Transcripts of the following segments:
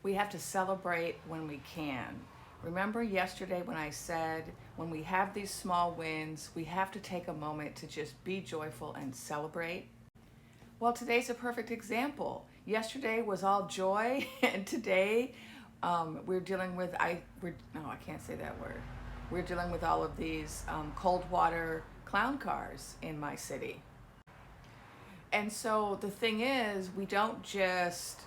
We have to celebrate when we can. Remember yesterday when I said when we have these small wins, we have to take a moment to just be joyful and celebrate? Well, today's a perfect example. Yesterday was all joy, and today we're dealing with, I can't say that word. We're dealing with all of these cold water clown cars in my city. And so the thing is, we don't just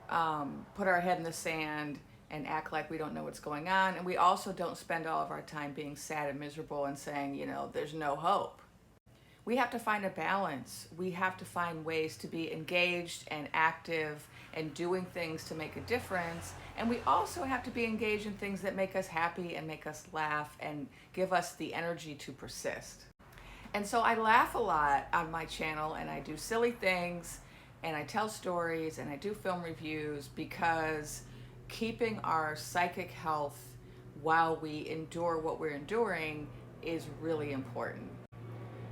put our head in the sand and act like we don't know what's going on. And we also don't spend all of our time being sad and miserable and saying, there's no hope. We have to find a balance. We have to find ways to be engaged and active and doing things to make a difference. And we also have to be engaged in things that make us happy and make us laugh and give us the energy to persist. And so I laugh a lot on my channel, and I do silly things, and I tell stories, and I do film reviews, because keeping our psychic health while we endure what we're enduring is really important,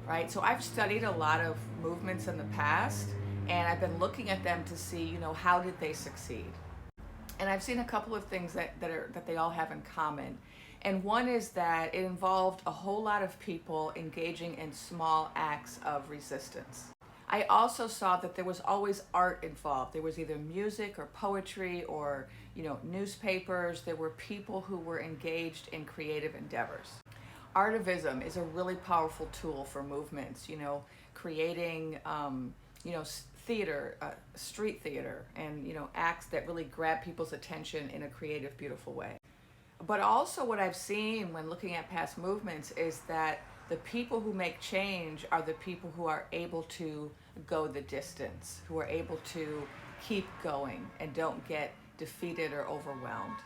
right? So I've studied a lot of movements in the past, and I've been looking at them to see, how did they succeed? And I've seen a couple of things that they all have in common. And one is that it involved a whole lot of people engaging in small acts of resistance. I also saw that there was always art involved. There was either music or poetry or, newspapers. There were people who were engaged in creative endeavors. Artivism is a really powerful tool for movements, creating, theater, street theater, and, acts that really grab people's attention in a creative, beautiful way. But also what I've seen when looking at past movements is that the people who make change are the people who are able to go the distance, who are able to keep going and don't get defeated or overwhelmed.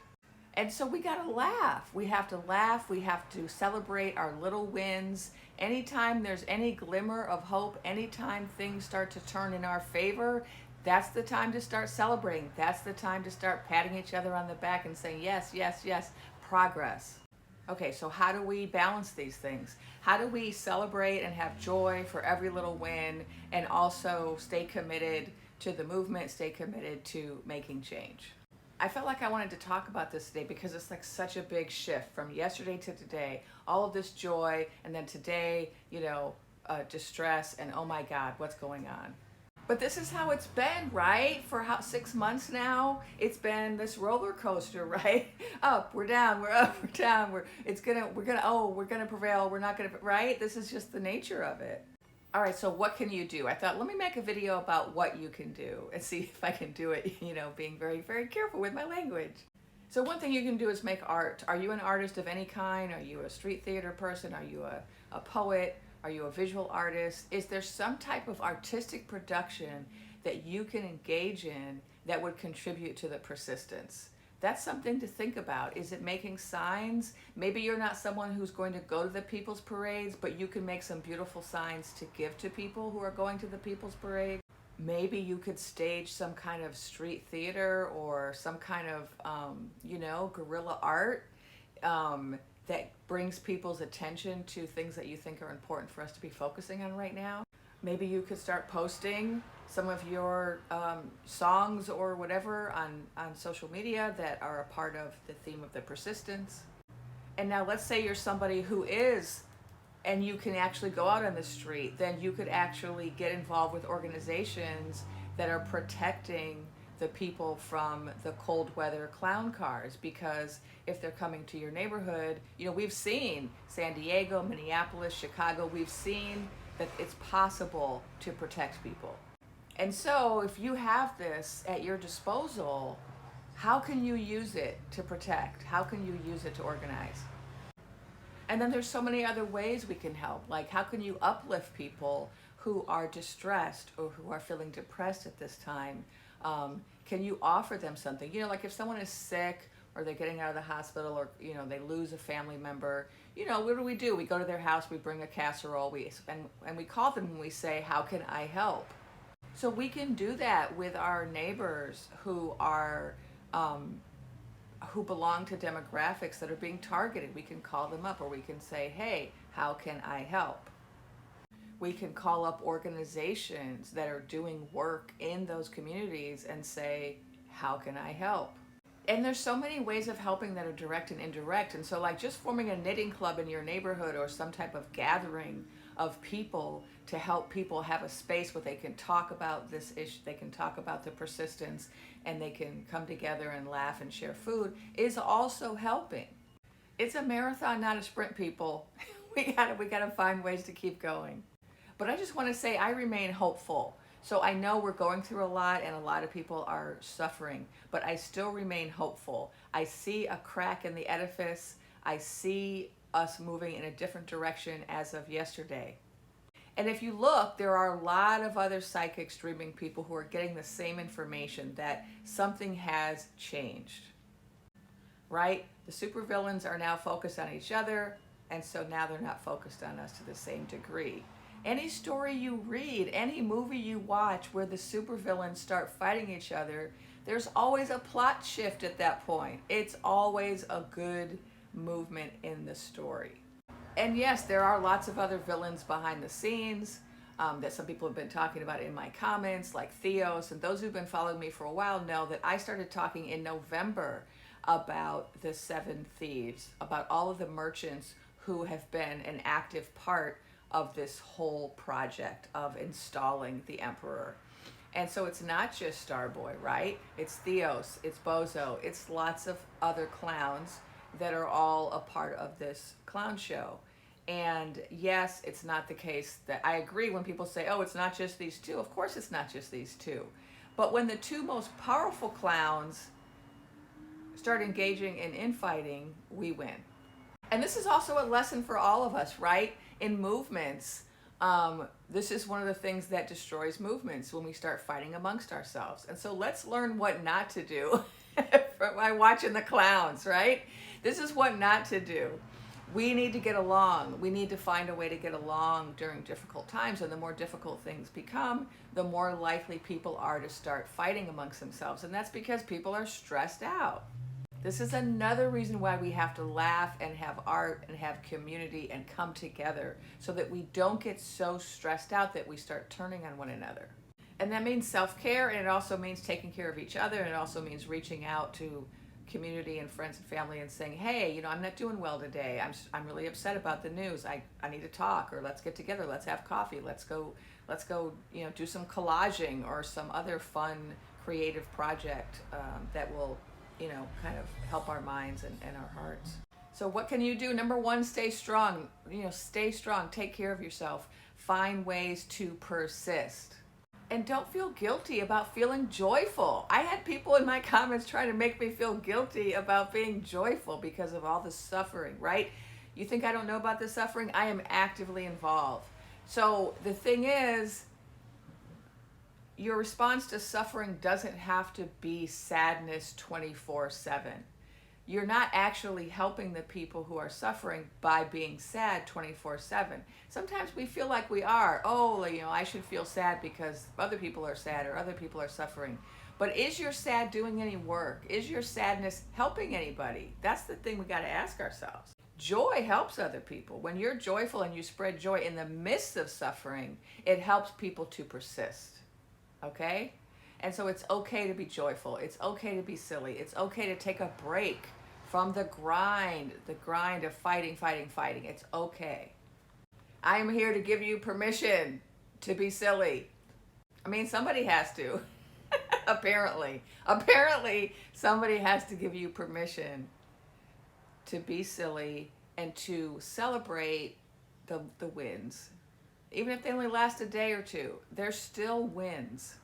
And so we gotta laugh. We have to laugh. We have to celebrate our little wins. Anytime there's any glimmer of hope, anytime things start to turn in our favor, that's the time to start celebrating. That's the time to start patting each other on the back and saying, yes, yes, yes, progress. Okay, so how do we balance these things? How do we celebrate and have joy for every little win and also stay committed to the movement, stay committed to making change? I felt like I wanted to talk about this today because it's like such a big shift from yesterday to today. All of this joy, and then today, distress, and oh my God, what's going on? But this is how it's been, right? For 6 months now, it's been this roller coaster, right? Up, we're down, we're up, we're down, we're gonna prevail, we're not gonna, right? This is just the nature of it. All right, so what can you do? I thought, let me make a video about what you can do and see if I can do it, being very, very careful with my language. So one thing you can do is make art. Are you an artist of any kind? Are you a street theater person? Are you a poet? Are you a visual artist? Is there some type of artistic production that you can engage in that would contribute to the persistence? That's something to think about. Is it making signs? Maybe you're not someone who's going to go to the people's parades, but you can make some beautiful signs to give to people who are going to the people's parade. Maybe you could stage some kind of street theater or some kind of, guerrilla art that brings people's attention to things that you think are important for us to be focusing on right now. Maybe you could start posting some of your songs or whatever on social media that are a part of the theme of the persistence. And now let's say you're somebody who is, and you can actually go out on the street, then you could actually get involved with organizations that are protecting the people from the cold weather clown cars, because if they're coming to your neighborhood, we've seen San Diego, Minneapolis, Chicago, we've seen that it's possible to protect people. And so if you have this at your disposal, how can you use it to protect? How can you use it to organize? And then there's so many other ways we can help. Like, how can you uplift people who are distressed or who are feeling depressed at this time? Can you offer them something? Like if someone is sick or they're getting out of the hospital or, they lose a family member, what do? We go to their house, we bring a casserole, and we call them and we say, how can I help? So we can do that with our neighbors who are, who belong to demographics that are being targeted. We can call them up, or we can say, hey, how can I help? We can call up organizations that are doing work in those communities and say, how can I help? And there's so many ways of helping that are direct and indirect. And so, like, just forming a knitting club in your neighborhood or some type of gathering of people to help people have a space where they can talk about this issue, they can talk about the persistence, and they can come together and laugh and share food is also helping. It's a marathon, not a sprint, people. We gotta find ways to keep going. But I just want to say I remain hopeful. So I know we're going through a lot and a lot of people are suffering, but I still remain hopeful. I see a crack in the edifice. I see us moving in a different direction as of yesterday. And if you look, there are a lot of other psychic streaming people who are getting the same information that something has changed, right? The supervillains are now focused on each other, and so now they're not focused on us to the same degree. Any story you read, any movie you watch where the supervillains start fighting each other, there's always a plot shift at that point. It's always a good movement in the story. And yes, there are lots of other villains behind the scenes that some people have been talking about in my comments, like Theos. And those who've been following me for a while know that I started talking in November about the Seven Thieves, about all of the merchants who have been an active part of this whole project of installing the emperor. And so it's not just Starboy, right? It's Theos, it's Bozo, it's lots of other clowns that are all a part of this clown show. And yes, it's not the case that I agree when people say, oh, it's not just these two. Of course it's not just these two. But when the two most powerful clowns start engaging in infighting, we win. And this is also a lesson for all of us, right? In movements, this is one of the things that destroys movements when we start fighting amongst ourselves. And so let's learn what not to do by watching the clowns, right? This is what not to do. We need to get along. We need to find a way to get along during difficult times. And the more difficult things become, the more likely people are to start fighting amongst themselves. And that's because people are stressed out. This is another reason why we have to laugh and have art and have community and come together so that we don't get so stressed out that we start turning on one another. And that means self-care, and it also means taking care of each other, and it also means reaching out to community and friends and family and saying, hey, I'm not doing well today. I'm really upset about the news. I need to talk, or let's get together. Let's have coffee. Let's go, do some collaging or some other fun, creative project that will kind of help our minds and our hearts. So what can you do? Number one, stay strong. Stay strong. Take care of yourself. Find ways to persist. And don't feel guilty about feeling joyful. I had people in my comments trying to make me feel guilty about being joyful because of all the suffering, right? You think I don't know about the suffering? I am actively involved. So the thing is, your response to suffering doesn't have to be sadness 24/7. You're not actually helping the people who are suffering by being sad 24/7. Sometimes we feel like we are. Oh, I should feel sad because other people are sad or other people are suffering. But is your sad doing any work? Is your sadness helping anybody? That's the thing we got to ask ourselves. Joy helps other people. When you're joyful and you spread joy in the midst of suffering, it helps people to persist. Okay? And so it's okay to be joyful. It's okay to be silly. It's okay to take a break from the grind of fighting. It's okay. I am here to give you permission to be silly. I mean, somebody has to. Apparently somebody has to give you permission to be silly and to celebrate the wins. Even if they only last a day or two, they're still wins.